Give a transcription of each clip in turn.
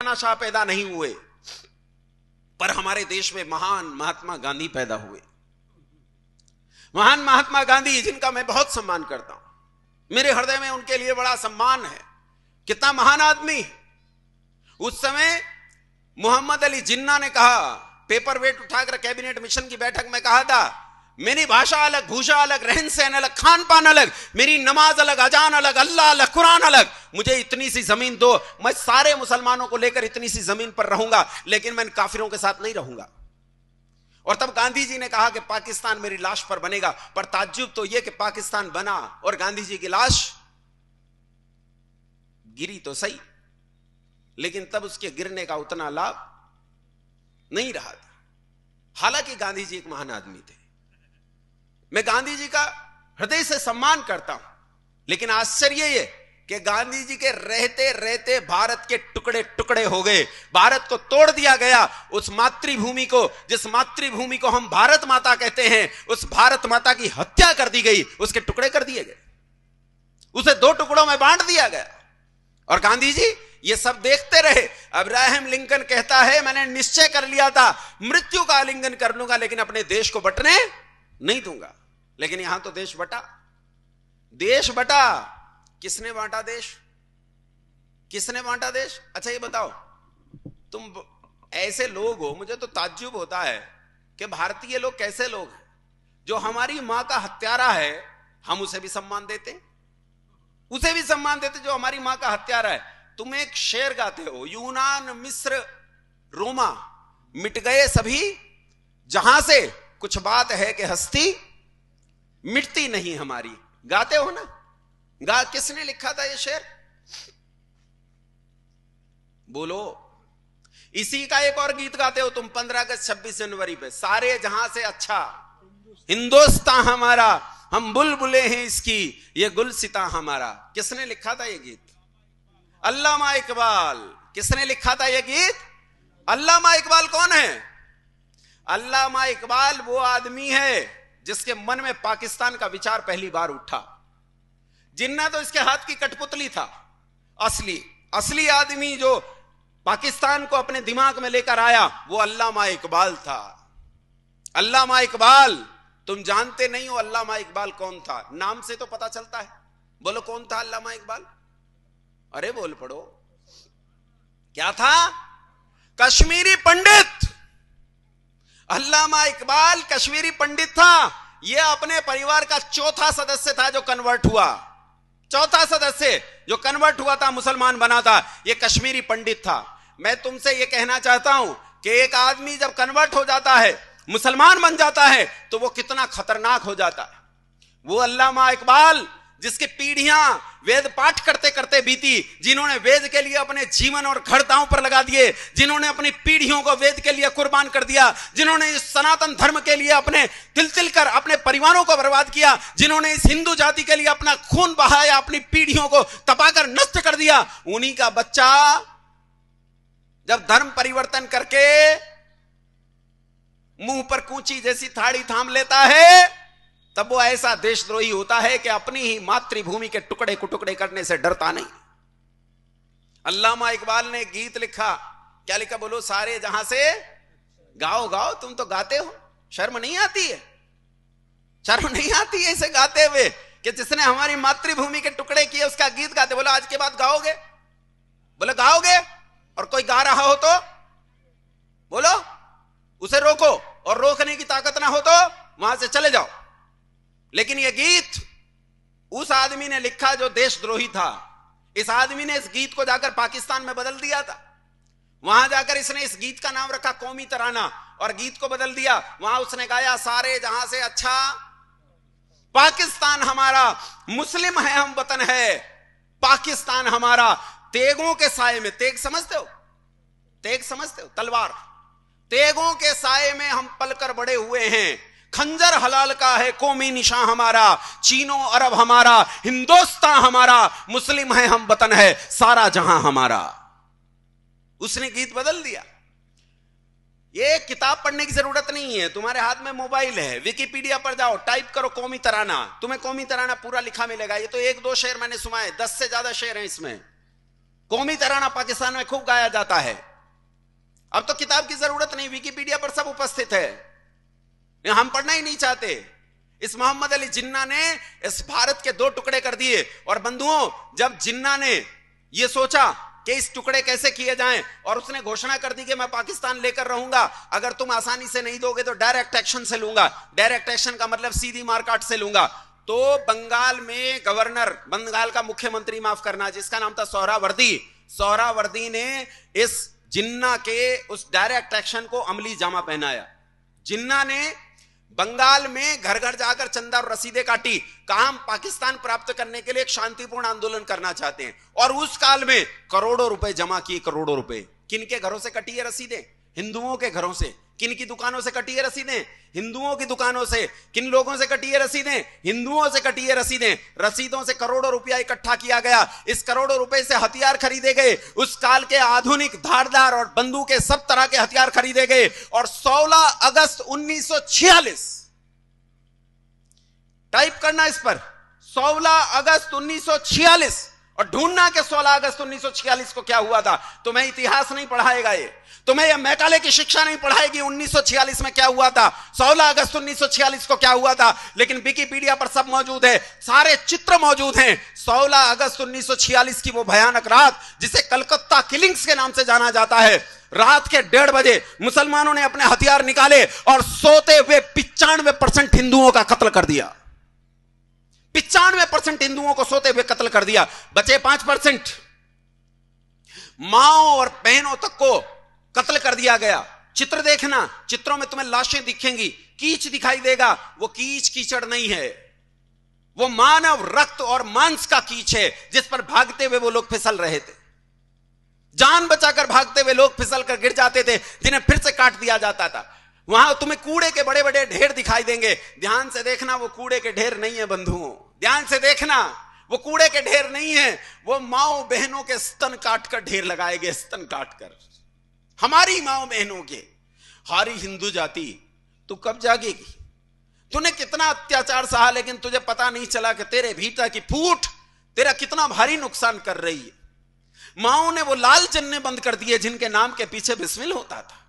तानाशाह पैदा नहीं हुए, पर हमारे देश में महान महात्मा गांधी पैदा हुए। महान महात्मा गांधी, जिनका मैं बहुत सम्मान करता हूं, मेरे हृदय में उनके लिए बड़ा सम्मान है। कितना महान आदमी। उस समय मोहम्मद अली जिन्ना ने कहा, पेपर वेट उठाकर कैबिनेट मिशन की बैठक में कहा था, मेरी भाषा अलग, भूषा अलग, रहन सहन अलग, खान पान अलग, मेरी नमाज अलग, अजान अलग, अल्लाह अलग, कुरान अलग, मुझे इतनी सी जमीन दो, मैं सारे मुसलमानों को लेकर इतनी सी जमीन पर रहूंगा, लेकिन मैं काफिरों के साथ नहीं रहूंगा। और तब गांधी जी ने कहा कि पाकिस्तान मेरी लाश पर बनेगा। पर ताज्जुब तो यह कि पाकिस्तान बना और गांधी जी की लाश गिरी तो सही, लेकिन तब उसके गिरने का उतना लाभ नहीं रहा था। हालांकि गांधी जी एक महान आदमी थे, मैं गांधी जी का हृदय से सम्मान करता हूं, लेकिन आश्चर्य यह कि गांधी जी के रहते रहते भारत के टुकड़े टुकड़े हो गए, भारत को तोड़ दिया गया। उस मातृभूमि को, जिस मातृभूमि को हम भारत माता कहते हैं, उस भारत माता की हत्या कर दी गई, उसके टुकड़े कर दिए गए, उसे दो टुकड़ों में बांट दिया गया। और गांधी जी ये सब देखते रहे। अब्राहम लिंकन कहता है, मैंने निश्चय कर लिया था मृत्यु का आलिंगन कर लूंगा, लेकिन अपने देश को बंटने नहीं दूंगा। लेकिन यहां तो देश बटा, देश बटा। किसने बांटा देश? किसने बांटा देश? अच्छा ये बताओ, तुम ऐसे लोग हो, मुझे तो ताज्जुब होता है कि भारतीय लोग कैसे लोग हैं, जो हमारी मां का हत्यारा है हम उसे भी सम्मान देते, उसे भी सम्मान देते जो हमारी मां का हत्यारा है। तुम एक शेर गाते हो, यूनान मिस्र रोमा मिट गए सभी जहां से, कुछ बात है कि हस्ती मिटती नहीं हमारी। गाते हो ना? किसने लिखा था ये शेर? बोलो। इसी का एक और गीत गाते हो तुम 15 अगस्त 26 जनवरी पे, सारे जहां से अच्छा हिंदुस्तान हमारा, हम बुलबुले हैं इसकी, ये गुलसिता हमारा। किसने लिखा था ये गीत? अल्लामा इकबाल। किसने लिखा था ये गीत? अल्लामा इकबाल। कौन है अल्लामा इकबाल? वो आदमी है जिसके मन में पाकिस्तान का विचार पहली बार उठा। जिन्ना तो इसके हाथ की कठपुतली था, असली आदमी जो पाकिस्तान को अपने दिमाग में लेकर आया वो अल्लामा इकबाल था। अल्लामा इकबाल, तुम जानते नहीं हो अल्लामा इकबाल कौन था? नाम से तो पता चलता है। बोलो कौन था अल्लामा इकबाल? अरे बोल पड़ो, क्या था? कश्मीरी पंडित। अल्लामा इकबाल कश्मीरी पंडित था। यह अपने परिवार का चौथा सदस्य था जो कन्वर्ट हुआ, चौथा सदस्य जो कन्वर्ट हुआ था, मुसलमान बना था, यह कश्मीरी पंडित था। मैं तुमसे यह कहना चाहता हूं कि एक आदमी जब कन्वर्ट हो जाता है, मुसलमान बन जाता है, तो वो कितना खतरनाक हो जाता है। वो अल्लामा इकबाल जिसकी पीढ़ियां वेद पाठ करते करते बीती, जिन्होंने वेद के लिए अपने जीवन और घर दांव पर लगा दिए, जिन्होंने अपनी पीढ़ियों को वेद के लिए कुर्बान कर दिया, जिन्होंने इस सनातन धर्म के लिए अपने तिल कर अपने परिवारों को बर्बाद किया, जिन्होंने इस हिंदू जाति के लिए अपना खून बहाया, अपनी पीढ़ियों को तपाकर नष्ट कर दिया, उन्हीं का बच्चा जब धर्म परिवर्तन करके मुंह पर कूंची जैसी थाड़ी थाम लेता है, तब वो ऐसा देशद्रोही होता है कि अपनी ही मातृभूमि के टुकड़े को टुकड़े करने से डरता नहीं। अल्लामा इकबाल ने गीत लिखा, क्या लिखा बोलो? सारे जहां से गाओ गाओ। तुम तो गाते हो, शर्म नहीं आती है? शर्म नहीं आती है इसे गाते हुए कि जिसने हमारी मातृभूमि के टुकड़े किए उसका गीत गाते? बोलो आज के बाद गाओगे? बोलो गाओगे? और कोई गा रहा हो तो बोलो, उसे रोको, और रोकने की ताकत ना हो तो वहां से चले जाओ। लेकिन यह गीत उस आदमी ने लिखा जो देशद्रोही था। इस आदमी ने इस गीत को जाकर पाकिस्तान में बदल दिया था। वहां जाकर इसने इस गीत का नाम रखा कौमी तराना, और गीत को बदल दिया। वहां उसने गाया, सारे जहां से अच्छा पाकिस्तान हमारा, मुस्लिम है हम वतन है पाकिस्तान हमारा। तेगों के साए में, तेग समझते हो? तेग समझते हो? तलवार। तेगों के साए में हम पलकर बड़े हुए हैं, खंजर हलाल का है कौमी निशान हमारा, चीनो अरब हमारा, हिंदुस्तान हमारा, मुस्लिम है हम वतन है सारा जहां हमारा। उसने गीत बदल दिया। ये किताब पढ़ने की जरूरत नहीं है, तुम्हारे हाथ में मोबाइल है, विकिपीडिया पर जाओ, टाइप करो कौमी तराना, तुम्हें कौमी तराना पूरा लिखा मिलेगा। ये तो 1-2 शेर मैंने सुनाए, 10 से ज्यादा शेर हैं इसमें। कौमी तराना पाकिस्तान में खूब गाया जाता है। अब तो किताब की जरूरत नहीं, विकिपीडिया पर सब उपस्थित है, हम पढ़ना ही नहीं चाहते। इस मोहम्मद अली जिन्ना ने इस भारत के 2 टुकड़े कर दिए। और बंधुओं, जब जिन्ना ने यह सोचा कि इस टुकड़े कैसे किए जाएं, और उसने घोषणा कर दी कि मैं पाकिस्तान लेकर रहूंगा, अगर तुम आसानी से नहीं दोगे तो डायरेक्ट एक्शन से लूंगा। डायरेक्ट एक्शन का मतलब सीधी मारकाट से लूंगा। तो बंगाल में गवर्नर, बंगाल का मुख्यमंत्री माफ करना, जिसका नाम था सोहरावर्दी ने इस जिन्ना के उस डायरेक्ट एक्शन को अमली जामा पहनाया। जिन्ना ने बंगाल में घर घर जाकर चंदा और रसीदें काटी, कहा हम पाकिस्तान प्राप्त करने के लिए एक शांतिपूर्ण आंदोलन करना चाहते हैं। और उस काल में करोड़ों रुपए जमा किए, करोड़ों रुपए। किन के घरों से कटी है रसीदें? हिंदुओं के घरों से। किन की दुकानों से कटी है रसीदें? हिंदुओं की दुकानों से। किन लोगों से कटी है रसीदें? हिंदुओं से कटी है रसीदें। रसीदों से करोड़ों रुपया इकट्ठा किया गया। इस करोड़ों रुपए से हथियार खरीदे गए, उस काल के आधुनिक धारदार और बंदूकें, सब तरह के हथियार खरीदे गए। और 16 अगस्त 1946, टाइप करना इस पर, 16 अगस्त 1946, और ढूंढना कि 16 अगस्त 1946 को क्या हुआ था। तुम्हें इतिहास नहीं पढ़ाएगा ये, तुम्हें यह मैकाले की शिक्षा नहीं पढ़ाएगी 1946 में क्या हुआ था, 16 अगस्त 1946 को क्या हुआ था। लेकिन विकिपीडिया पर सब मौजूद है, सारे चित्र मौजूद हैं। 16 अगस्त 1946 की वो भयानक रात, जिसे कलकत्ता किलिंग्स के नाम से जाना जाता है, रात के 1:30 बजे मुसलमानों ने अपने हथियार निकाले और सोते हुए 95% हिंदुओं का कत्ल कर दिया। 95% हिंदुओं को सोते हुए कत्ल कर दिया। बचे 5%, माओ और बहनों तक को कत्ल कर दिया गया। चित्र देखना, चित्रों में तुम्हें लाशें दिखेंगी, कीच दिखाई देगा। वो कीच कीचड़ नहीं है, वो मानव रक्त और मांस का कीच है, जिस पर भागते हुए वो लोग फिसल रहे थे। जान बचाकर भागते हुए लोग फिसल कर गिर जाते थे, जिन्हें फिर से काट दिया जाता था। वहां तुम्हें कूड़े के बड़े बड़े ढेर दिखाई देंगे। ध्यान से देखना, वो कूड़े के ढेर नहीं है बंधुओं, ध्यान से देखना, वो कूड़े के ढेर नहीं है, वो माओ बहनों के स्तन काटकर ढेर लगाए गए, स्तन काटकर। हमारी माओ बहनों के। हारी हिंदू जाति, तू कब जागेगी? तूने कितना अत्याचार सहा, लेकिन तुझे पता नहीं चला कि तेरे भीतर की फूट तेरा कितना भारी नुकसान कर रही है। माओ ने वो लाल जन्ने बंद कर दिए जिनके नाम के पीछे बिस्मिल होता था।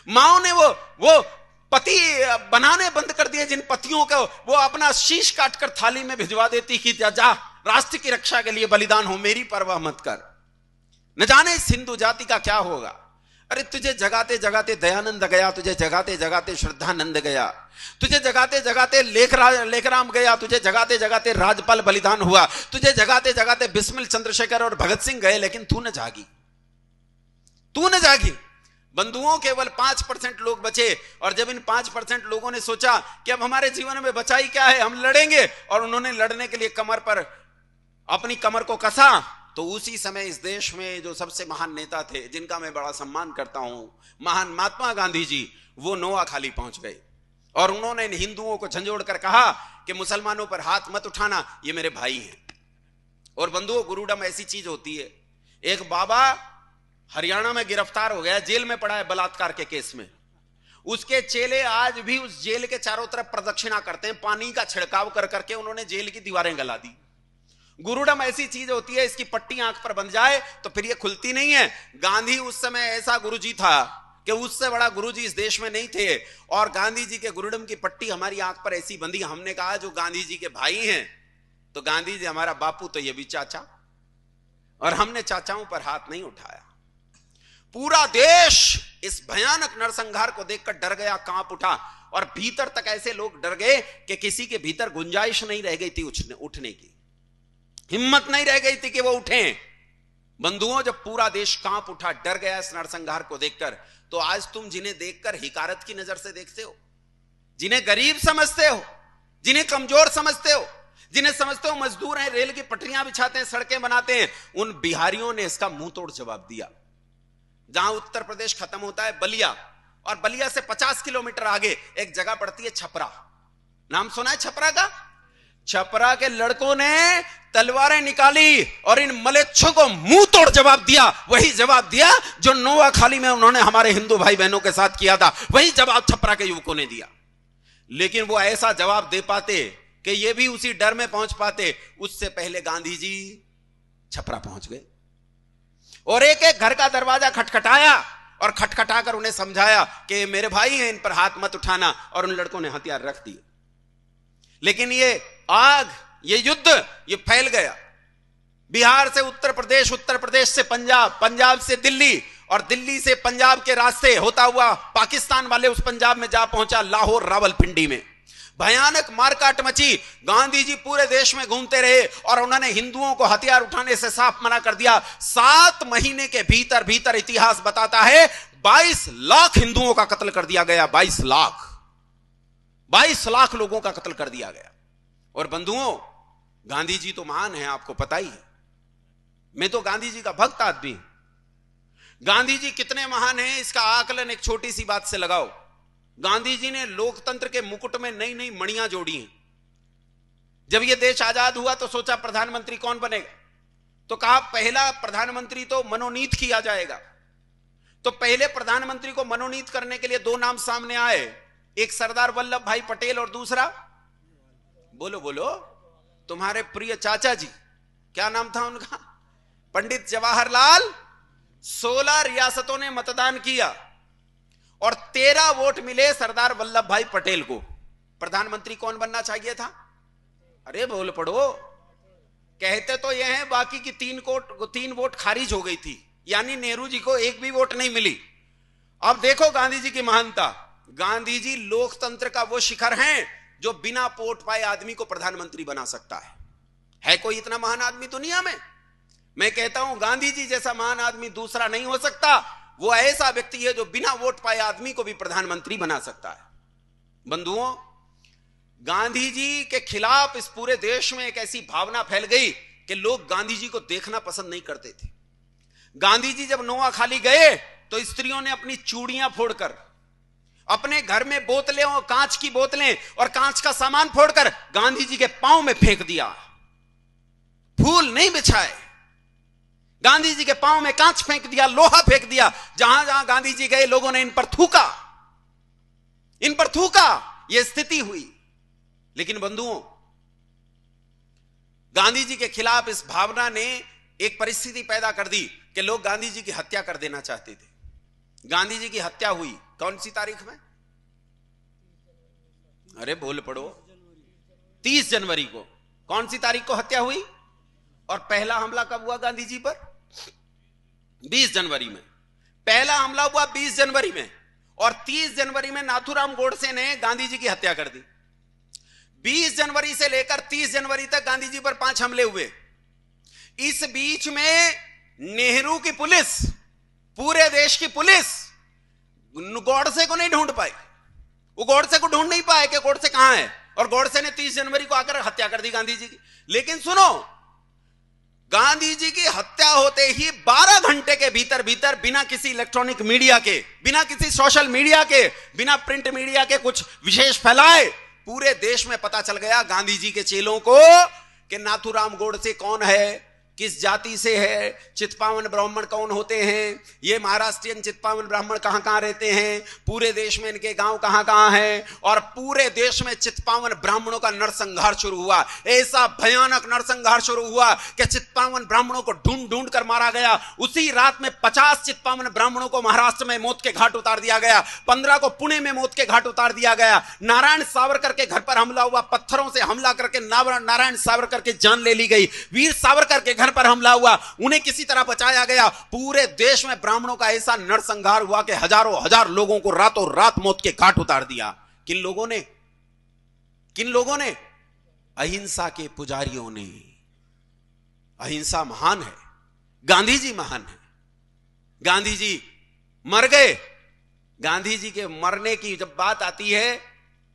माओ ने वो पति बनाने बंद कर दिए जिन पतियों को वो अपना शीश काटकर थाली में भिजवा देती कि जा राष्ट्र की रक्षा के लिए बलिदान हो, मेरी परवाह मत कर। न जाने इस हिंदू जाति का क्या होगा। अरे तुझे जगाते जगाते दयानंद गया, तुझे जगाते जगाते श्रद्धानंद गया, तुझे जगाते जगाते लेखराम गया, तुझे जगाते जगाते राजपाल बलिदान हुआ, तुझे जगाते जगाते बिस्मिल चंद्रशेखर और भगत सिंह गए, लेकिन तू न जागी, तू न जागी। बंधुओं, केवल 5% लोग बचे। और जब इन 5% लोगों ने सोचा कि अब हमारे जीवन में बचाई क्या है, हम लड़ेंगे, और उन्होंने लड़ने के लिए कमर पर अपनी कमर को कसा, तो उसी समय इस देश में जो सबसे महान नेता थे, जिनका मैं बड़ा सम्मान करता हूं, महान महात्मा गांधी जी, वो नोआखाली पहुंच गए। और उन्होंने इन हिंदुओं को झंझोड़ कर कहा कि मुसलमानों पर हाथ मत उठाना, ये मेरे भाई हैं। और बंधुओं, गुरुडम ऐसी चीज होती है। एक बाबा हरियाणा में गिरफ्तार हो गया, जेल में पड़ा है बलात्कार के केस में। उसके चेले आज भी उस जेल के चारों तरफ प्रदक्षिणा करते हैं, पानी का छिड़काव कर करके उन्होंने जेल की दीवारें गला दी। गुरुडम ऐसी चीज होती है, इसकी पट्टी आंख पर बंध जाए तो फिर ये खुलती नहीं है। गांधी उस समय ऐसा गुरुजी था कि उससे बड़ा गुरुजी इस देश में नहीं थे। और गांधी जी के गुरुडम की पट्टी हमारी आंख पर ऐसी बंधी, हमने कहा जो गांधी जी के भाई हैं, तो गांधी जी हमारा बापू, तो ये भी चाचा, और हमने चाचाओं पर हाथ नहीं उठाया। पूरा देश इस भयानक नरसंहार को देखकर डर गया, कांप उठा, और भीतर तक ऐसे लोग डर गए कि किसी के भीतर गुंजाइश नहीं रह गई थी उठने की, हिम्मत नहीं रह गई थी कि वो उठें। बंधुओं, जब पूरा देश कांप उठा, डर गया इस नरसंहार को देखकर, तो आज तुम जिन्हें देखकर हिकारत की नजर से देखते हो, जिन्हें गरीब समझते हो, जिन्हें कमजोर समझते हो, जिन्हें समझते हो मजदूर हैं, रेल की पटरियां बिछाते हैं, सड़कें बनाते हैं, उन बिहारियों ने इसका मुंह तोड़ जवाब दिया। जहां उत्तर प्रदेश खत्म होता है बलिया, और बलिया से 50 किलोमीटर आगे एक जगह पड़ती है छपरा। नाम सुना है छपरा का? छपरा के लड़कों ने तलवारें निकाली और इन मलेच्छों को मुंह तोड़ जवाब दिया। वही जवाब दिया जो नोआखाली में उन्होंने हमारे हिंदू भाई बहनों के साथ किया था, वही जवाब छपरा के युवकों ने दिया। लेकिन वो ऐसा जवाब दे पाते कि ये भी उसी डर में पहुंच पाते, उससे पहले गांधी जी छपरा पहुंच गए। और एक एक घर का दरवाजा खटखटाया और खटखटाकर उन्हें समझाया कि ये मेरे भाई हैं, इन पर हाथ मत उठाना, और उन लड़कों ने हथियार रख दिए। लेकिन ये आग, ये युद्ध, ये फैल गया बिहार से उत्तर प्रदेश, उत्तर प्रदेश से पंजाब, पंजाब से दिल्ली, और दिल्ली से पंजाब के रास्ते होता हुआ पाकिस्तान वाले उस पंजाब में जा पहुंचा, लाहौर रावलपिंडी में। भयानक मारकाट मची। गांधी जी पूरे देश में घूमते रहे और उन्होंने हिंदुओं को हथियार उठाने से साफ मना कर दिया। 7 महीने के भीतर भीतर इतिहास बताता है 22 लाख हिंदुओं का कत्ल कर दिया गया। 22 लाख लोगों का कत्ल कर दिया गया। और बंधुओं, गांधी जी तो महान है, आपको पता ही है। मैं तो गांधी जी का भक्त आदमी हूं। गांधी जी कितने महान हैं इसका आकलन एक छोटी सी बात से लगाओ। गांधी जी ने लोकतंत्र के मुकुट में नई नई मणियां जोड़ी हैं। जब यह देश आजाद हुआ तो सोचा प्रधानमंत्री कौन बनेगा, तो कहा पहला प्रधानमंत्री तो मनोनीत किया जाएगा। तो पहले प्रधानमंत्री को मनोनीत करने के लिए 2 नाम सामने आए, एक सरदार वल्लभ भाई पटेल और दूसरा, बोलो बोलो, तुम्हारे प्रिय चाचा जी, क्या नाम था उनका, पंडित जवाहरलाल। 16 रियासतों ने मतदान किया और 13 वोट मिले सरदार वल्लभ भाई पटेल को। प्रधानमंत्री कौन बनना चाहिए था? अरे बोल पड़ो, कहते तो यह है बाकी की 3 वोट खारिज हो गई थी, यानी नेहरू जी को एक भी वोट नहीं मिली। अब देखो गांधी जी की महानता। गांधी जी लोकतंत्र का वो शिखर हैं जो बिना वोट पाए आदमी को प्रधानमंत्री बना सकता है कोई इतना महान आदमी दुनिया में? मैं कहता हूं गांधी जी जैसा महान आदमी दूसरा नहीं हो सकता। वो ऐसा व्यक्ति है जो बिना वोट पाए आदमी को भी प्रधानमंत्री बना सकता है। बंधुओं, गांधी जी के खिलाफ इस पूरे देश में एक ऐसी भावना फैल गई कि लोग गांधी जी को देखना पसंद नहीं करते थे। गांधी जी जब नोआखाली गए तो स्त्रियों ने अपनी चूड़ियां फोड़कर, अपने घर में बोतलें और कांच की बोतलें और कांच का सामान फोड़कर गांधी जी के पांव में फेंक दिया। फूल नहीं बिछाए, गांधी जी के पांव में कांच फेंक दिया, लोहा फेंक दिया। जहां जहां गांधी जी गए लोगों ने इन पर थूका, यह स्थिति हुई। लेकिन बंधुओं, गांधी जी के खिलाफ इस भावना ने एक परिस्थिति पैदा कर दी कि लोग गांधी जी की हत्या कर देना चाहते थे। गांधी जी की हत्या हुई कौन सी तारीख में? अरे बोल पड़ो, 30 जनवरी को। कौन सी तारीख को हत्या हुई? और पहला हमला कब हुआ गांधी जी पर? 20 जनवरी में। पहला हमला हुआ 20 जनवरी में और 30 जनवरी में नाथूराम गोडसे ने गांधी जी की हत्या कर दी। 20 जनवरी से लेकर 30 जनवरी तक गांधी जी पर 5 हमले हुए। इस बीच में नेहरू की पुलिस, पूरे देश की पुलिस गोडसे को नहीं ढूंढ पाई। वो गोडसे को ढूंढ नहीं पाए कि गोडसे कहां है, और गोडसे ने 30 जनवरी को आकर हत्या कर दी गांधी जी की। लेकिन सुनो, गांधी जी की हत्या होते ही 12 घंटे के भीतर भीतर बिना किसी इलेक्ट्रॉनिक मीडिया के, बिना किसी सोशल मीडिया के, बिना प्रिंट मीडिया के कुछ विशेष फैलाए, पूरे देश में पता चल गया गांधी जी के चेलों को कि नाथूराम गोडसे कौन है, किस जाति से है, चित्पावन ब्राह्मण कौन होते हैं, ये महाराष्ट्रियन चित्पावन ब्राह्मण कहां कहां रहते हैं, पूरे देश में इनके गांव कहां कहां हैं। और पूरे देश में चित्पावन ब्राह्मणों का नरसंहार शुरू हुआ। ऐसा भयानक नरसंहार शुरू हुआ कि चित्पावन ब्राह्मणों को ढूंढ ढूंढ कर मारा गया। उसी रात में 50 चित्पावन ब्राह्मणों को महाराष्ट्र में मौत के घाट उतार दिया गया। 15 को पुणे में मौत के घाट उतार दिया गया। नारायण सावरकर के घर पर हमला हुआ, पत्थरों से हमला करके नारायण सावरकर की जान ले ली गई। वीर सावरकर के घर पर हमला हुआ, उन्हें किसी तरह बचाया गया। पूरे देश में ब्राह्मणों का ऐसा नरसंहार हुआ कि हजारों हजार लोगों को रातों रात मौत के घाट उतार दिया। किन लोगों ने? अहिंसा के पुजारियों ने। अहिंसा महान है, गांधी जी महान है। गांधी जी मर गए। गांधी जी के मरने की जब बात आती है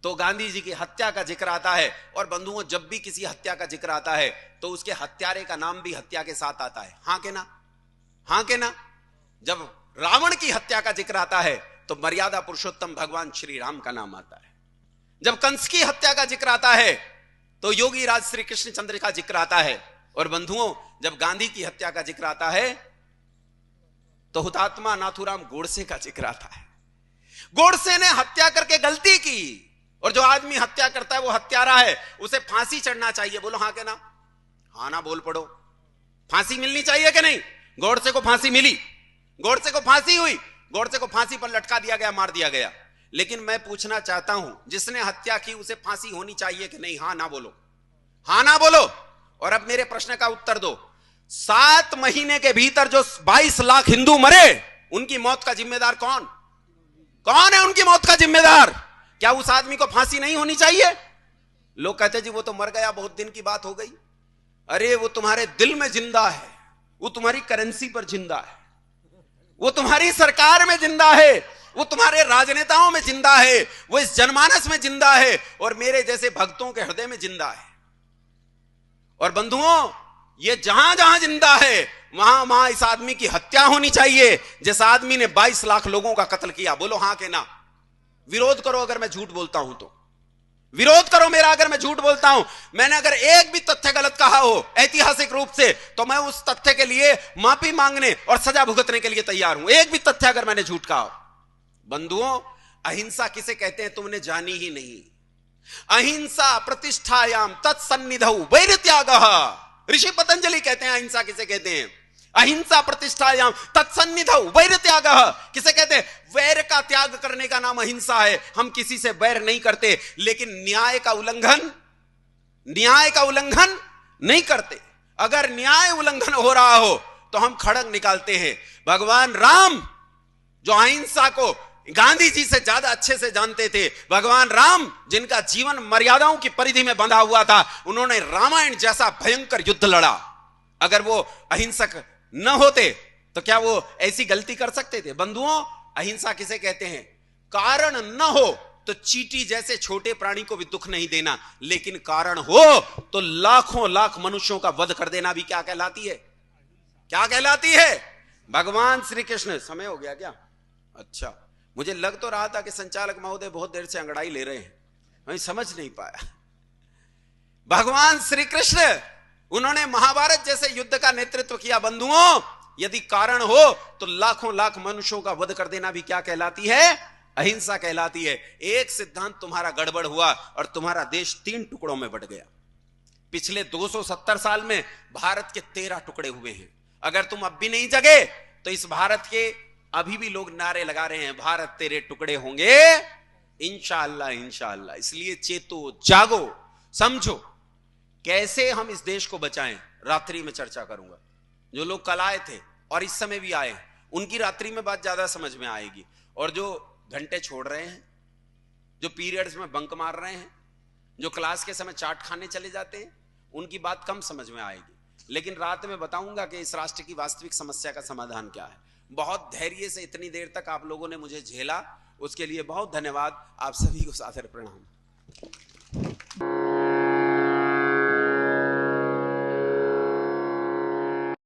तो गांधी जी की हत्या का जिक्र आता है। और बंधुओं, जब भी किसी हत्या का जिक्र आता है तो उसके हत्यारे का नाम भी हत्या के साथ आता है। हां के ना? हां के ना? जब रावण की हत्या का जिक्र आता है तो मर्यादा पुरुषोत्तम भगवान श्री राम का नाम आता है। जब कंस की हत्या का जिक्र आता है तो योगी राज श्री कृष्ण चंद्र का जिक्र आता है। और बंधुओं, जब गांधी की हत्या का जिक्र आता है तो हुतात्मा नाथूराम गोडसे का जिक्र आता है। गोडसे ने हत्या करके गलती की, और जो आदमी हत्या करता है वो हत्यारा है, उसे फांसी चढ़ना चाहिए। बोलो हां के ना? हां ना बोल पड़ो। फांसी मिलनी चाहिए कि नहीं? गोडसे को फांसी मिली, गोडसे को फांसी हुई, गोडसे को फांसी पर लटका दिया गया, मार दिया गया। लेकिन मैं पूछना चाहता हूं, जिसने हत्या की उसे फांसी होनी चाहिए कि नहीं? हां ना बोलो, हां ना बोलो। और अब मेरे प्रश्न का उत्तर दो। 7 महीने के भीतर जो 22 लाख हिंदू मरे, उनकी मौत का जिम्मेदार कौन? कौन है उनकी मौत का जिम्मेदार? क्या उस आदमी को फांसी नहीं होनी चाहिए? लोग कहते जी वो तो मर गया, बहुत दिन की बात हो गई। अरे वो तुम्हारे दिल में जिंदा है, वो तुम्हारी करेंसी पर जिंदा है, वो तुम्हारी सरकार में जिंदा है, वो तुम्हारे राजनेताओं में जिंदा है, वो इस जनमानस में जिंदा है और मेरे जैसे भक्तों के हृदय में जिंदा है। और बंधुओं, ये जहां जहां जिंदा है वहां वहां इस आदमी की हत्या होनी चाहिए, जिस आदमी ने 22 लाख लोगों का कत्ल किया। बोलो हां के ना? विरोध करो अगर मैं झूठ बोलता हूं तो, विरोध करो मेरा अगर मैं झूठ बोलता हूं। मैंने अगर एक भी तथ्य गलत कहा हो ऐतिहासिक रूप से, तो मैं उस तथ्य के लिए माफी मांगने और सजा भुगतने के लिए तैयार हूं। एक भी तथ्य अगर मैंने झूठ कहा हो। बंधुओं, अहिंसा किसे कहते हैं तुमने जानी ही नहीं। अहिंसा प्रतिष्ठायाम तत्सन्निधौ वैरत्यागः। ऋषि पतंजलि कहते हैं अहिंसा किसे कहते हैं। अहिंसा प्रतिष्ठायाम तत्सन्निधौ वैरत्यागः किसे कहते हैं? वैर का त्याग करने का नाम अहिंसा है। हम किसी से वैर नहीं करते, लेकिन न्याय का उल्लंघन नहीं करते। अगर न्याय उल्लंघन हो रहा हो तो हम खड़ग निकालते हैं। भगवान राम जो अहिंसा को गांधी जी से ज्यादा अच्छे से जानते थे, भगवान राम जिनका जीवन मर्यादाओं की परिधि में बंधा हुआ था, उन्होंने रामायण जैसा भयंकर युद्ध लड़ा। अगर वो अहिंसक न होते तो क्या वो ऐसी गलती कर सकते थे? बंधुओं, अहिंसा किसे कहते हैं? कारण न हो तो चींटी जैसे छोटे प्राणी को भी दुख नहीं देना, लेकिन कारण हो तो लाखों लाख मनुष्यों का वध कर देना भी क्या कहलाती है? क्या कहलाती है? भगवान श्री कृष्ण। समय हो गया क्या? अच्छा, मुझे लग तो रहा था कि संचालक महोदय बहुत देर से अंगड़ाई ले रहे हैं, मैं समझ नहीं पाया। भगवान श्री कृष्ण, उन्होंने महाभारत जैसे युद्ध का नेतृत्व किया। बंधुओं, यदि कारण हो तो लाखों लाख मनुष्यों का वध कर देना भी क्या कहलाती है? अहिंसा कहलाती है। एक सिद्धांत तुम्हारा गड़बड़ हुआ और तुम्हारा देश 3 टुकड़ों में बट गया। पिछले 270 साल में भारत के 13 टुकड़े हुए हैं। अगर तुम अब भी नहीं जगे तो इस भारत के अभी भी लोग नारे लगा रहे हैं, भारत तेरे टुकड़े होंगे इंशाअल्लाह इंशाअल्लाह। इसलिए चेतो, जागो, समझो कैसे हम इस देश को बचाएं। रात्रि में चर्चा करूंगा। जो लोग कल आए थे और इस समय भी आए, उनकी रात्रि में बात ज्यादा समझ में आएगी। और जो घंटे छोड़ रहे हैं, जो पीरियड्स में बंक मार रहे हैं, जो क्लास के समय चाट खाने चले जाते हैं, उनकी बात कम समझ में आएगी। लेकिन रात में बताऊंगा कि इस राष्ट्र की वास्तविक समस्या का समाधान क्या है। बहुत धैर्य से इतनी देर तक आप लोगों ने मुझे झेला, उसके लिए बहुत धन्यवाद। आप सभी को सादर प्रणाम।